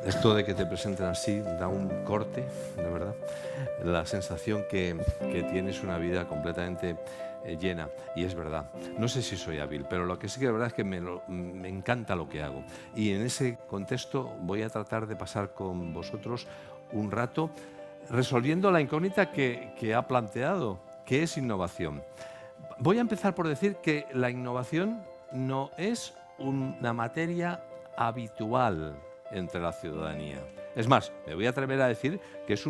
Esto de que te presenten así da un corte, de verdad. La sensación que tienes una vida completamente llena. Y es verdad. No sé si soy hábil, pero lo que sí que es verdad es que me encanta lo que hago. Y en ese contexto voy a tratar de pasar con vosotros un rato resolviendo la incógnita que ha planteado, que es innovación. Voy a empezar por decir que la innovación no es una materia habitual entre la ciudadanía. Es más, me voy a atrever a decir que es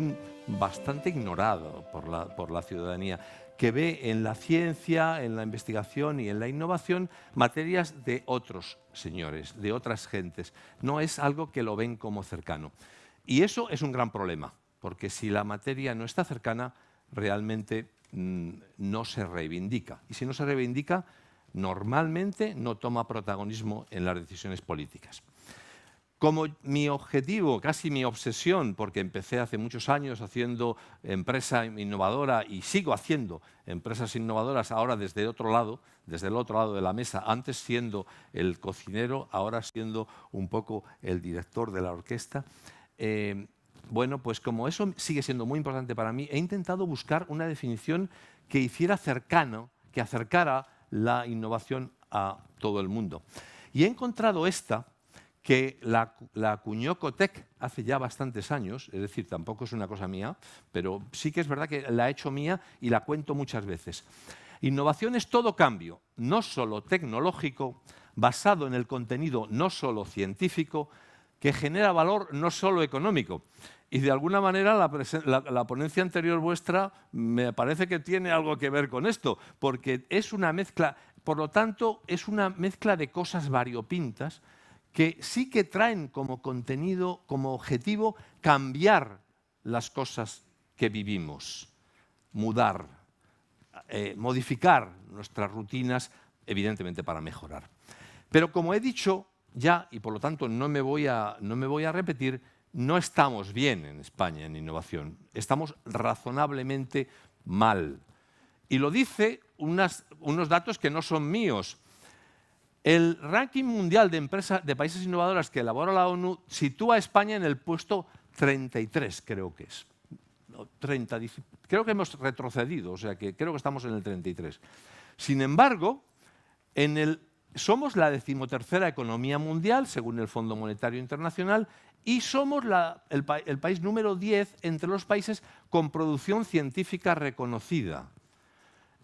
bastante ignorado por la ciudadanía, que ve en la ciencia, en la investigación y en la innovación materias de otros señores, de otras gentes. No es algo que lo ven como cercano. Y eso es un gran problema, porque si la materia no está cercana, realmente no se reivindica. Y si no se reivindica, normalmente no toma protagonismo en las decisiones políticas. Como mi objetivo, casi mi obsesión, porque empecé hace muchos años haciendo empresa innovadora y sigo haciendo empresas innovadoras ahora desde el otro lado de la mesa, antes siendo el cocinero, ahora siendo un poco el director de la orquesta. Bueno, pues como eso sigue siendo muy importante para mí, he intentado buscar una definición que hiciera cercano, que acercara la innovación a todo el mundo. Y he encontrado esta, que la acuñó Cotec hace ya bastantes años, es decir, tampoco es una cosa mía, pero sí que es verdad que la he hecho mía y la cuento muchas veces. Innovación es todo cambio, no solo tecnológico, basado en el contenido no solo científico, que genera valor no solo económico. Y de alguna manera la ponencia anterior vuestra me parece que tiene algo que ver con esto, porque es una mezcla, por lo tanto, es una mezcla de cosas variopintas que sí que traen como contenido, como objetivo, cambiar las cosas que vivimos, mudar, modificar nuestras rutinas, evidentemente para mejorar. Pero como he dicho ya, y por lo tanto no me voy a repetir, no estamos bien en España en innovación, estamos razonablemente mal. Y lo dice unos datos que no son míos. El ranking mundial de países innovadores que elabora la ONU sitúa a España en el puesto 33, creo que es. No, 30, creo que hemos retrocedido, o sea que creo que estamos en el 33. Sin embargo, somos la 13ª economía mundial, según el Fondo Monetario Internacional, y somos el país número 10 entre los países con producción científica reconocida.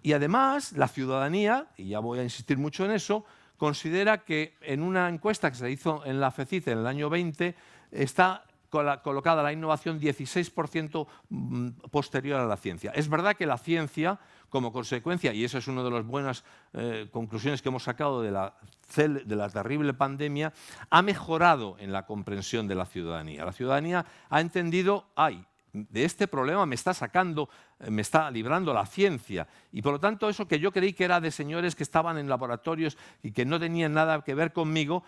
Y además, la ciudadanía, y ya voy a insistir mucho en eso, considera que en una encuesta que se hizo en la FECIT en el año 20 está colocada la innovación 16% posterior a la ciencia. Es verdad que la ciencia, como consecuencia, y esa es una de las buenas conclusiones que hemos sacado de la terrible pandemia, ha mejorado en la comprensión de la ciudadanía. La ciudadanía ha entendido, de este problema me está librando la ciencia. Y por lo tanto, eso que yo creí que era de señores que estaban en laboratorios y que no tenían nada que ver conmigo,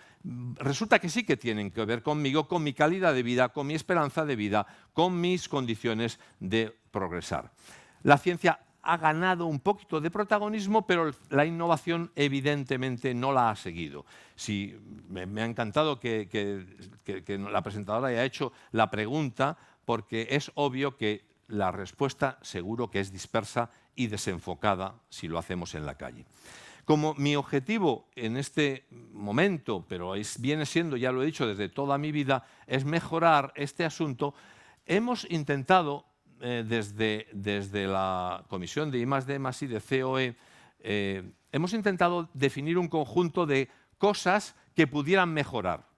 resulta que sí que tienen que ver conmigo, con mi calidad de vida, con mi esperanza de vida, con mis condiciones de progresar. La ciencia ha ganado un poquito de protagonismo, pero la innovación evidentemente no la ha seguido. Sí, me ha encantado que la presentadora haya hecho la pregunta, porque es obvio que la respuesta seguro que es dispersa y desenfocada si lo hacemos en la calle. Como mi objetivo en este momento, pero viene siendo, ya lo he dicho, desde toda mi vida, es mejorar este asunto, hemos intentado, desde la Comisión de I+D+I de COE, hemos intentado definir un conjunto de cosas que pudieran mejorar.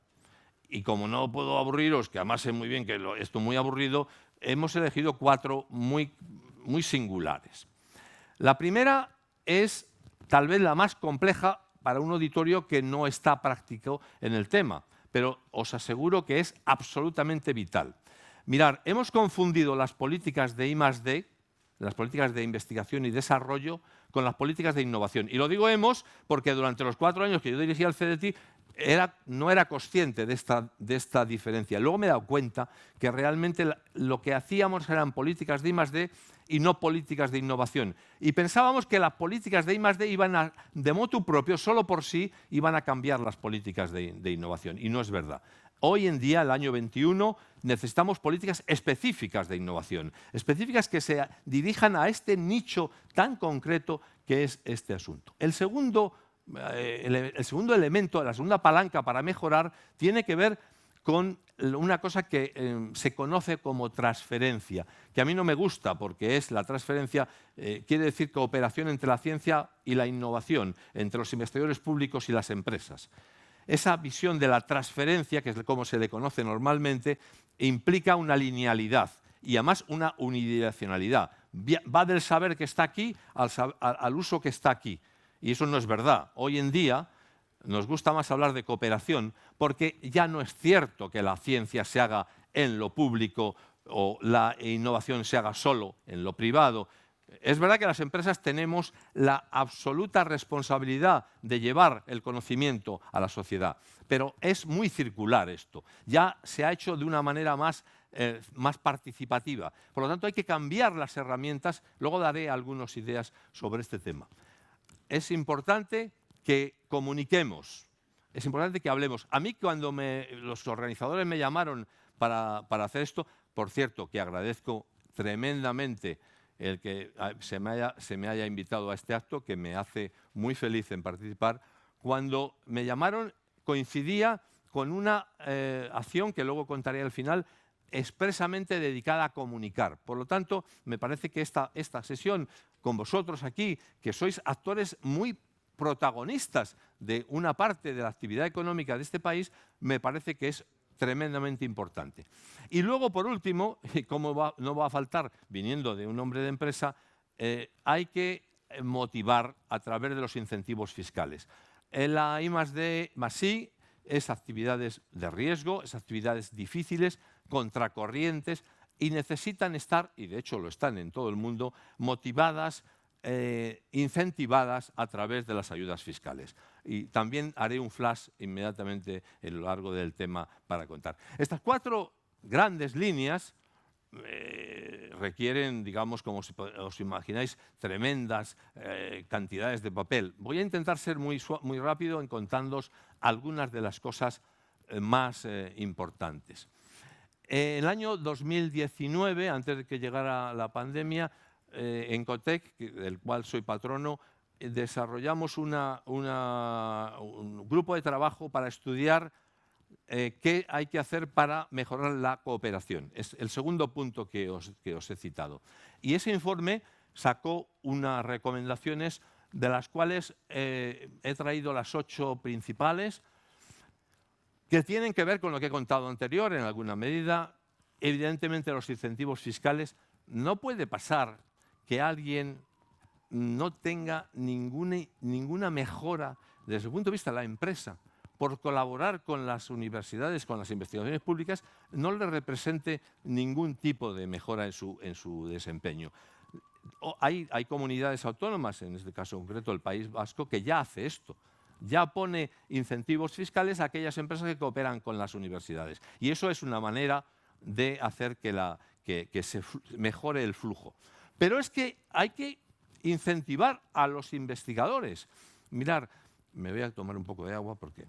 Y como no puedo aburriros, que además sé muy bien que esto es muy aburrido, hemos elegido 4 muy singulares. La primera es tal vez la más compleja para un auditorio que no está práctico en el tema, pero os aseguro que es absolutamente vital. Mirad, hemos confundido las políticas de I+D, las políticas de investigación y desarrollo, con las políticas de innovación. Y lo digo hemos porque durante los 4 años que yo dirigía el CDTI no era consciente de esta diferencia. Luego me he dado cuenta que realmente lo que hacíamos eran políticas de I+D y no políticas de innovación. Y pensábamos que las políticas de I+D iban de motu propio, solo por sí, iban a cambiar las políticas de innovación. Y no es verdad. Hoy en día, el año 21, necesitamos políticas específicas de innovación, específicas que se dirijan a este nicho tan concreto que es este asunto. El segundo elemento, la segunda palanca para mejorar, tiene que ver con una cosa que se conoce como transferencia, que a mí no me gusta porque la transferencia quiere decir cooperación entre la ciencia y la innovación, entre los investigadores públicos y las empresas. Esa visión de la transferencia, que es como se le conoce normalmente, implica una linealidad y además una unidireccionalidad. Va del saber que está aquí al uso que está aquí. Y eso no es verdad. Hoy en día nos gusta más hablar de cooperación porque ya no es cierto que la ciencia se haga en lo público o la innovación se haga solo en lo privado. Es verdad que las empresas tenemos la absoluta responsabilidad de llevar el conocimiento a la sociedad, pero es muy circular esto. Ya se ha hecho de una manera más participativa. Por lo tanto, hay que cambiar las herramientas. Luego daré algunas ideas sobre este tema. Es importante que comuniquemos, es importante que hablemos. A mí cuando los organizadores me llamaron para hacer esto, por cierto, que agradezco tremendamente el que se me haya invitado a este acto, que me hace muy feliz en participar. Cuando me llamaron coincidía con una acción que luego contaré al final, expresamente dedicada a comunicar. Por lo tanto, me parece que esta sesión con vosotros aquí, que sois actores muy protagonistas de una parte de la actividad económica de este país, me parece que es tremendamente importante. Y luego, por último, y como no va a faltar, viniendo de un hombre de empresa, hay que motivar a través de los incentivos fiscales. La I+D+I es actividades de riesgo, es actividades difíciles, contracorrientes, y necesitan estar, y de hecho lo están en todo el mundo, motivadas, incentivadas a través de las ayudas fiscales. Y también haré un flash inmediatamente a lo largo del tema para contar. Estas 4 grandes líneas requieren, digamos, como os imagináis, tremendas cantidades de papel. Voy a intentar ser muy rápido en contándoos algunas de las cosas más importantes. En el año 2019, antes de que llegara la pandemia, en Cotec, del cual soy patrono, desarrollamos un grupo de trabajo para estudiar qué hay que hacer para mejorar la cooperación. Es el segundo punto que os he citado. Y ese informe sacó unas recomendaciones de las cuales he traído las 8 principales, que tienen que ver con lo que he contado anterior en alguna medida. Evidentemente, los incentivos fiscales. No puede pasar que alguien no tenga ninguna mejora desde el punto de vista de la empresa por colaborar con las universidades, con las investigaciones públicas, no le represente ningún tipo de mejora en su desempeño. Hay comunidades autónomas, en este caso concreto el País Vasco, que ya hace esto. Ya pone incentivos fiscales a aquellas empresas que cooperan con las universidades. Y eso es una manera de hacer que se mejore el flujo. Pero es que hay que incentivar a los investigadores. Mirad, me voy a tomar un poco de agua porque...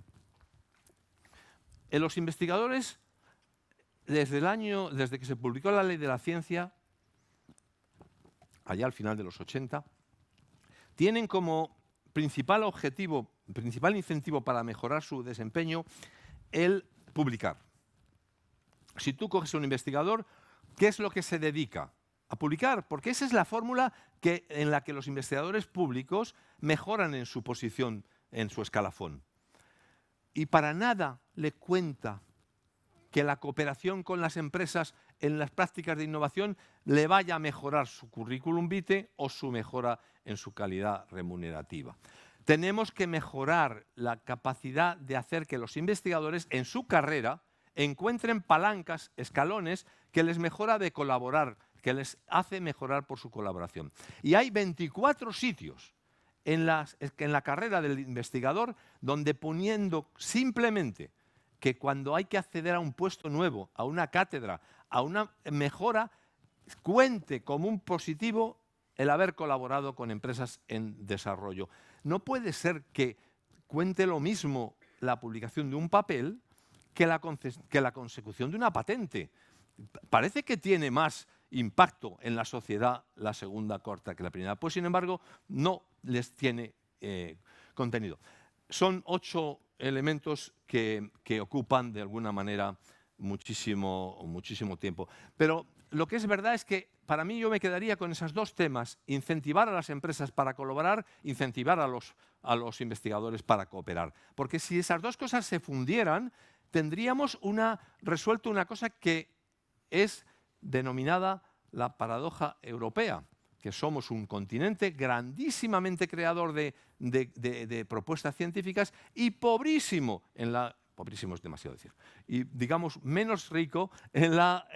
los investigadores, desde que se publicó la Ley de la Ciencia, allá al final de los 80, tienen como principal objetivo, principal incentivo para mejorar su desempeño, el publicar. Si tú coges a un investigador, ¿qué es lo que se dedica? A publicar, porque esa es la fórmula en la que los investigadores públicos mejoran en su posición, en su escalafón. Y para nada le cuenta que la cooperación con las empresas en las prácticas de innovación le vaya a mejorar su currículum vitae o su mejora en su calidad remunerativa. Tenemos que mejorar la capacidad de hacer que los investigadores en su carrera encuentren palancas, escalones, que les mejora de colaborar, que les hace mejorar por su colaboración. Y hay 24 sitios en la carrera del investigador donde poniendo simplemente que cuando hay que acceder a un puesto nuevo, a una cátedra, a una mejora, cuente como un positivo el haber colaborado con empresas en desarrollo. No puede ser que cuente lo mismo la publicación de un papel que la consecución de una patente. Parece que tiene más impacto en la sociedad la segunda corta que la primera, pues sin embargo no les tiene contenido. Son 8 elementos que ocupan de alguna manera muchísimo tiempo. Pero lo que es verdad es que para mí yo me quedaría con esos 2 temas: incentivar a las empresas para colaborar, incentivar a los investigadores para cooperar. Porque si esas 2 cosas se fundieran, tendríamos resuelto una cosa que es denominada la paradoja europea, que somos un continente grandísimamente creador de propuestas científicas y pobrísimo pobrísimo es demasiado decir, y digamos menos rico en la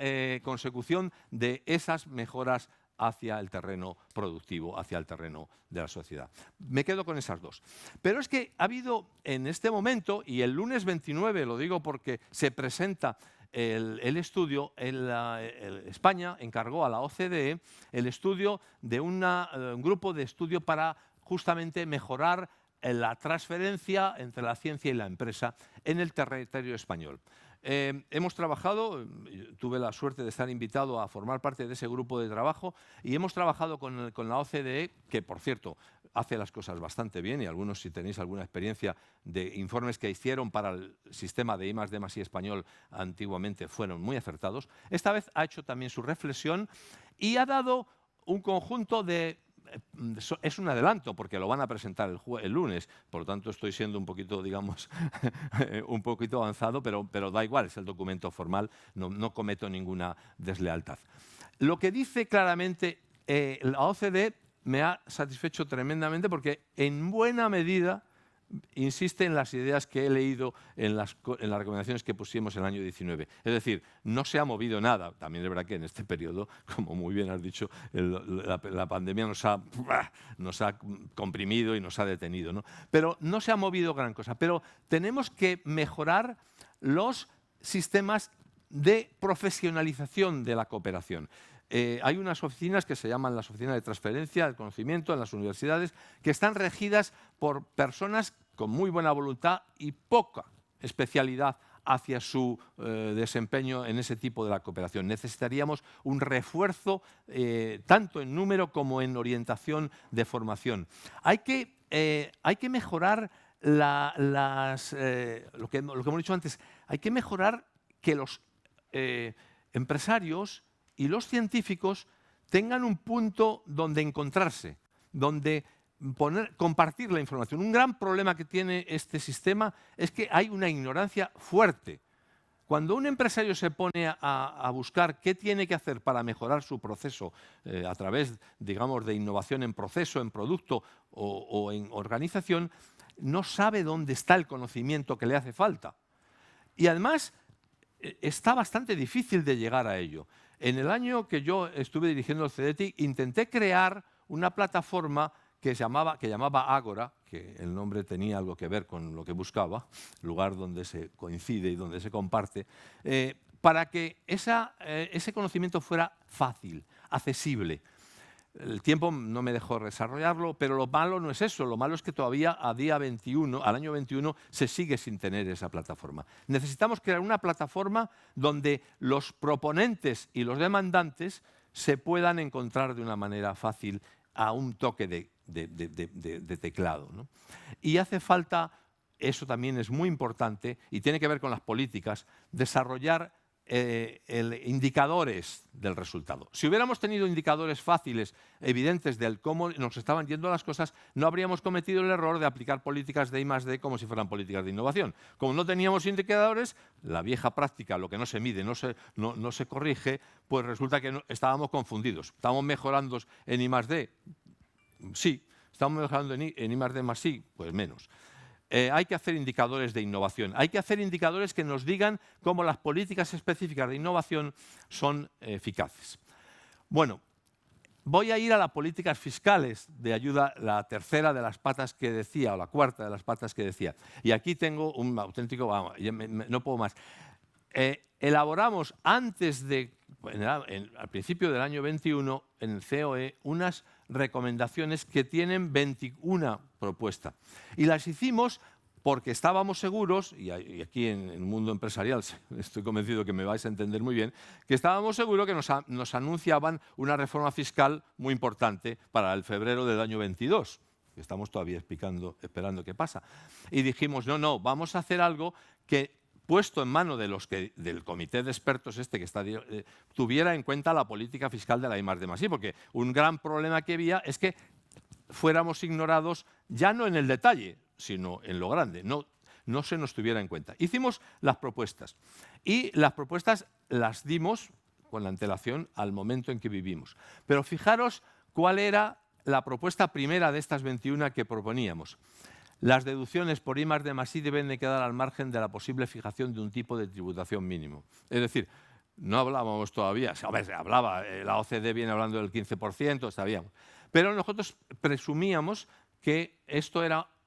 consecución de esas mejoras hacia el terreno productivo, hacia el terreno de la sociedad. Me quedo con esas 2. Pero es que ha habido en este momento, y el lunes 29, lo digo porque se presenta el estudio, España encargó a la OCDE el estudio de un grupo de estudio para justamente mejorar la transferencia entre la ciencia y la empresa en el territorio español. Hemos trabajado, tuve la suerte de estar invitado a formar parte de ese grupo de trabajo, y hemos trabajado con la OCDE, que por cierto hace las cosas bastante bien, y algunos, si tenéis alguna experiencia de informes que hicieron para el sistema de I+D+I español antiguamente, fueron muy acertados. Esta vez ha hecho también su reflexión y ha dado un conjunto de... Es un adelanto porque lo van a presentar el lunes, por lo tanto estoy siendo un poquito, digamos, un poquito avanzado, pero da igual, es el documento formal, no cometo ninguna deslealtad. Lo que dice claramente la OCDE me ha satisfecho tremendamente porque en buena medida insiste en las ideas que he leído en las recomendaciones que pusimos en el año 19. Es decir, no se ha movido nada. También es verdad que en este periodo, como muy bien has dicho, la pandemia nos ha comprimido y nos ha detenido, ¿no? Pero no se ha movido gran cosa. Pero tenemos que mejorar los sistemas de profesionalización de la cooperación. Hay unas oficinas que se llaman las oficinas de transferencia del conocimiento en las universidades, que están regidas por personas con muy buena voluntad y poca especialidad hacia su desempeño en ese tipo de la cooperación. Necesitaríamos un refuerzo tanto en número como en orientación de formación. Hay que mejorar lo que hemos dicho antes, hay que mejorar que los empresarios y los científicos tengan un punto donde encontrarse, donde compartir la información. Un gran problema que tiene este sistema es que hay una ignorancia fuerte. Cuando un empresario se pone a buscar qué tiene que hacer para mejorar su proceso a través, digamos, de innovación en proceso, en producto o en organización, no sabe dónde está el conocimiento que le hace falta. Y además está bastante difícil de llegar a ello. En el año que yo estuve dirigiendo el CDTI, intenté crear una plataforma que llamaba Ágora, que el nombre tenía algo que ver con lo que buscaba, lugar donde se coincide y donde se comparte, para que ese conocimiento fuera fácil, accesible. El tiempo no me dejó desarrollarlo, pero lo malo no es eso. Lo malo es que todavía al año 21, se sigue sin tener esa plataforma. Necesitamos crear una plataforma donde los proponentes y los demandantes se puedan encontrar de una manera fácil a un toque de teclado, ¿no? Y hace falta, eso también es muy importante y tiene que ver con las políticas, desarrollar indicadores del resultado. Si hubiéramos tenido indicadores fáciles, evidentes del cómo nos estaban yendo las cosas, no habríamos cometido el error de aplicar políticas de I+D como si fueran políticas de innovación. Como no teníamos indicadores, la vieja práctica, lo que no se mide, no se corrige, pues resulta que estábamos confundidos. ¿Estamos mejorando en I+D? Sí. ¿Estamos mejorando en I+D+I? Pues menos. Hay que hacer indicadores de innovación. Hay que hacer indicadores que nos digan cómo las políticas específicas de innovación son eficaces. Bueno, voy a ir a las políticas fiscales de ayuda, la tercera de las patas que decía, o la cuarta de las patas que decía. Y aquí tengo un auténtico, vamos, no puedo más. Elaboramos al principio del año 21 en el COE unas recomendaciones que tienen 21 propuestas. Y las hicimos porque estábamos seguros, y aquí en el mundo empresarial estoy convencido que me vais a entender muy bien, que estábamos seguros que nos anunciaban una reforma fiscal muy importante para el febrero del año 22. Estamos todavía esperando qué pasa. Y dijimos, no, vamos a hacer algo que, puesto en mano de del comité de expertos que está, tuviera en cuenta la política fiscal de la I+D+I, porque un gran problema que había es que fuéramos ignorados ya no en el detalle, sino en lo grande, no se nos tuviera en cuenta. Hicimos las propuestas y las propuestas las dimos con la antelación al momento en que vivimos. Pero fijaros cuál era la propuesta primera de estas 21 que proponíamos. Las deducciones por I+D+I deben de quedar al margen de la posible fijación de un tipo de tributación mínimo. Es decir, no hablábamos todavía, a ver, hablaba, la OCDE viene hablando del 15%, sabíamos. Pero nosotros presumíamos que esto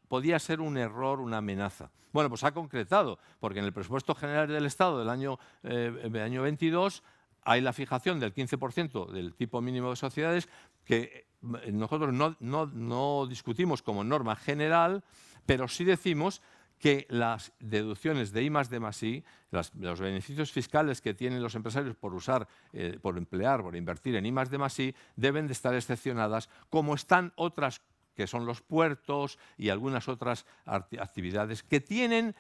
podía ser un error, una amenaza. Bueno, pues ha concretado, porque en el presupuesto general del Estado del año 22 hay la fijación del 15% del tipo mínimo de sociedades que nosotros no discutimos como norma general, pero sí decimos que las deducciones de I+D+I, los beneficios fiscales que tienen los empresarios por emplear, por invertir en I+D+I, deben de estar excepcionadas, como están otras que son los puertos y algunas otras actividades que tienen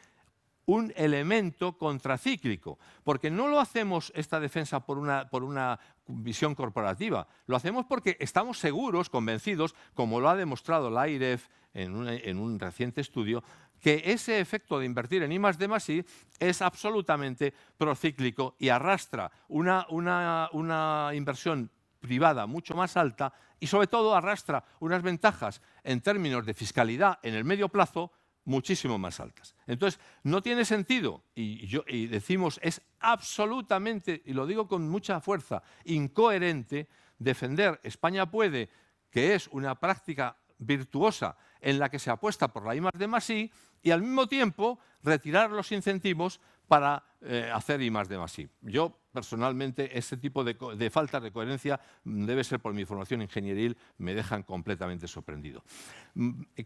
un elemento contracíclico, porque no lo hacemos esta defensa por una visión corporativa, lo hacemos porque estamos seguros, convencidos, como lo ha demostrado la AIREF en un reciente estudio, que ese efecto de invertir en I+D+I es absolutamente procíclico y arrastra una inversión privada mucho más alta y sobre todo arrastra unas ventajas en términos de fiscalidad en el medio plazo muchísimo más altas. Entonces, no tiene sentido, y decimos, es absolutamente, y lo digo con mucha fuerza, incoherente defender España Puede, que es una práctica virtuosa en la que se apuesta por la I+D+I, y al mismo tiempo retirar los incentivos para hacer I+D+I. Yo, personalmente, ese tipo de falta de coherencia debe ser por mi formación ingenieril, me dejan completamente sorprendido.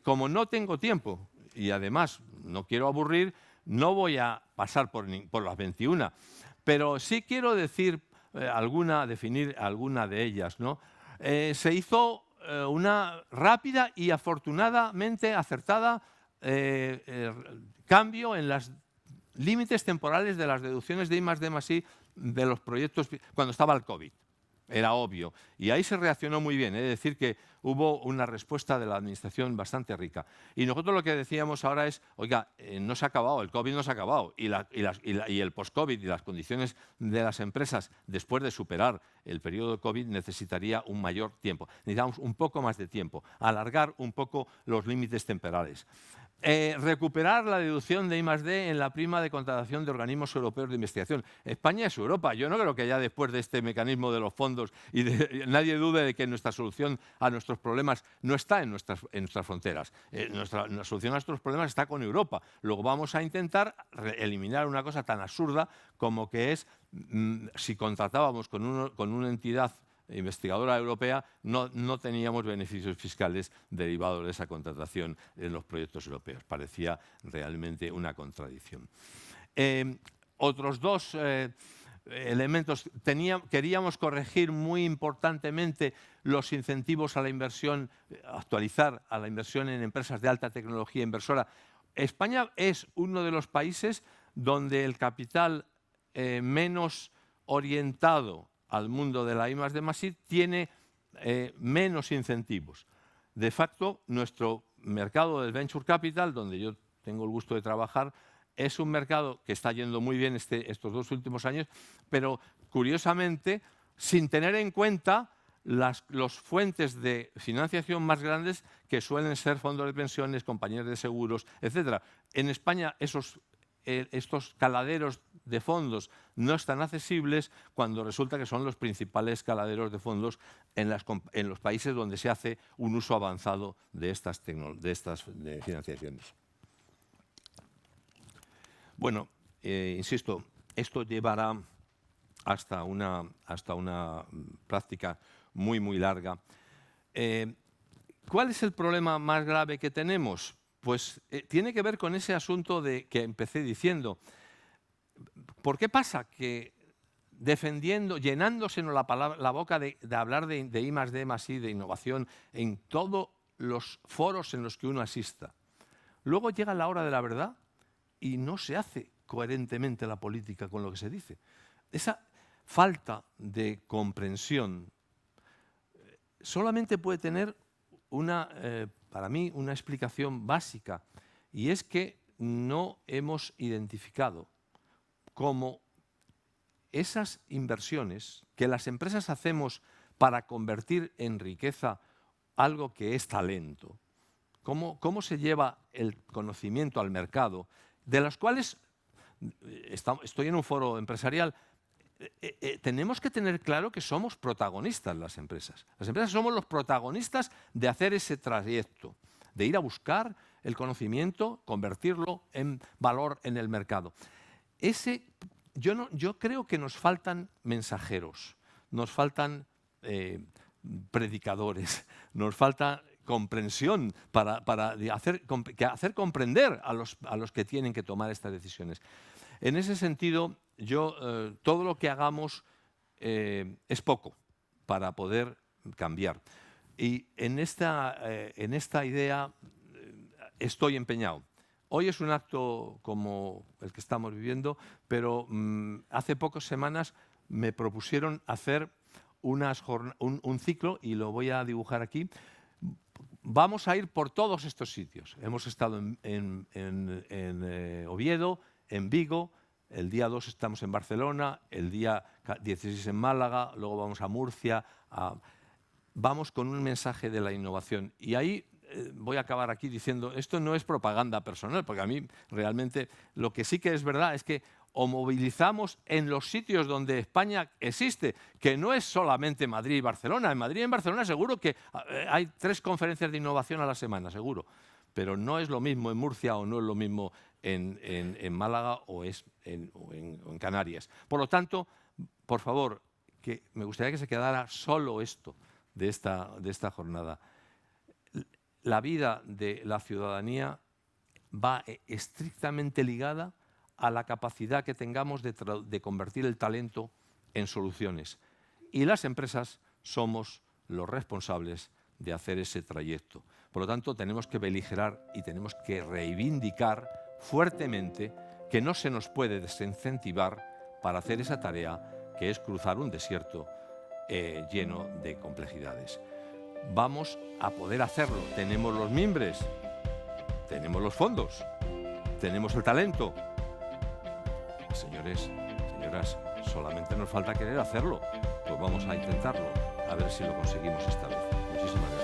Como no tengo tiempo y además no quiero aburrir, no voy a pasar por las 21, pero sí quiero decir definir alguna de ellas, ¿no? Se hizo una rápida y afortunadamente acertada cambio en los límites temporales de las deducciones de I+D+I de los proyectos cuando estaba el COVID. Era obvio. Y ahí se reaccionó muy bien. Es decir, que hubo una respuesta de la Administración bastante rica. Y nosotros lo que decíamos ahora es, oiga, no se ha acabado, el COVID no se ha acabado. Y el post-COVID y las condiciones de las empresas después de superar el periodo de COVID necesitaría un mayor tiempo. Necesitamos un poco más de tiempo, alargar un poco los límites temporales. Recuperar la deducción de I+D en la prima de contratación de organismos europeos de investigación. España es Europa. Yo no creo que ya después de este mecanismo de los fondos nadie dude de que nuestra solución a nuestros problemas no está en nuestras fronteras. La solución a nuestros problemas está con Europa. Luego vamos a intentar eliminar una cosa tan absurda como que es si contratábamos con una entidad investigadora europea, no teníamos beneficios fiscales derivados de esa contratación en los proyectos europeos. Parecía realmente una contradicción. Otros dos elementos. Queríamos corregir muy importantemente los incentivos a la inversión, actualizar a la inversión en empresas de alta tecnología inversora. España es uno de los países donde el capital menos orientado al mundo de la I+D+I tiene menos incentivos. De facto, nuestro mercado del Venture Capital, donde yo tengo el gusto de trabajar, es un mercado que está yendo muy bien estos 2 últimos años, pero curiosamente, sin tener en cuenta las fuentes de financiación más grandes que suelen ser fondos de pensiones, compañías de seguros, etc. En España estos caladeros de fondos no están accesibles cuando resulta que son los principales caladeros de fondos en los países donde se hace un uso avanzado de estas financiaciones. Bueno, insisto, esto llevará hasta una práctica muy, muy larga. ¿Cuál es el problema más grave que tenemos? Pues tiene que ver con ese asunto de que empecé diciendo. ¿Por qué pasa que defendiendo, llenándosenos la boca de hablar de I+D+I, de innovación, en todos los foros en los que uno asista, luego llega la hora de la verdad y no se hace coherentemente la política con lo que se dice? Esa falta de comprensión solamente puede tener para mí, una explicación básica, y es que no hemos identificado cómo esas inversiones que las empresas hacemos para convertir en riqueza algo que es talento, cómo se lleva el conocimiento al mercado, de los cuales, estoy en un foro empresarial, tenemos que tener claro que somos protagonistas las empresas. Las empresas somos los protagonistas de hacer ese trayecto, de ir a buscar el convertirlo en valor en el mercado. Yo creo que nos faltan mensajeros, nos faltan predicadores, nos falta comprensión para hacer comprender a los que tienen que tomar estas decisiones. En ese sentido, todo lo que hagamos es poco para poder cambiar. Y en esta idea estoy empeñado. Hoy es un acto como el que estamos viviendo, pero hace pocas semanas me propusieron hacer un ciclo, y lo voy a dibujar aquí. Vamos a ir por todos estos sitios. Hemos estado en Oviedo, en Vigo, el día 2 estamos en Barcelona, el día 16 en Málaga, luego vamos a Murcia. Vamos con un mensaje de la innovación. Y ahí voy a acabar aquí diciendo, esto no es propaganda personal, porque a mí realmente lo que sí que es verdad es que o movilizamos en los sitios donde España existe, que no es solamente Madrid y Barcelona. En Madrid y en Barcelona seguro que hay 3 conferencias de innovación a la semana, seguro. Pero no es lo mismo en Murcia, o no es lo mismo en Málaga o en Canarias. Por lo tanto, por favor, que me gustaría que se quedara solo esto de esta jornada. La vida de la ciudadanía va estrictamente ligada a la capacidad que tengamos de convertir el talento en soluciones. Y las empresas somos los responsables de hacer ese trayecto. Por lo tanto, tenemos que beligerar y tenemos que reivindicar fuertemente que no se nos puede desincentivar para hacer esa tarea, que es cruzar un desierto lleno de complejidades. Vamos a poder hacerlo. Tenemos los mimbres, tenemos los fondos, tenemos el talento. Señores, señoras, solamente nos falta querer hacerlo. Pues vamos a intentarlo, a ver si lo conseguimos esta vez. Muchísimas gracias.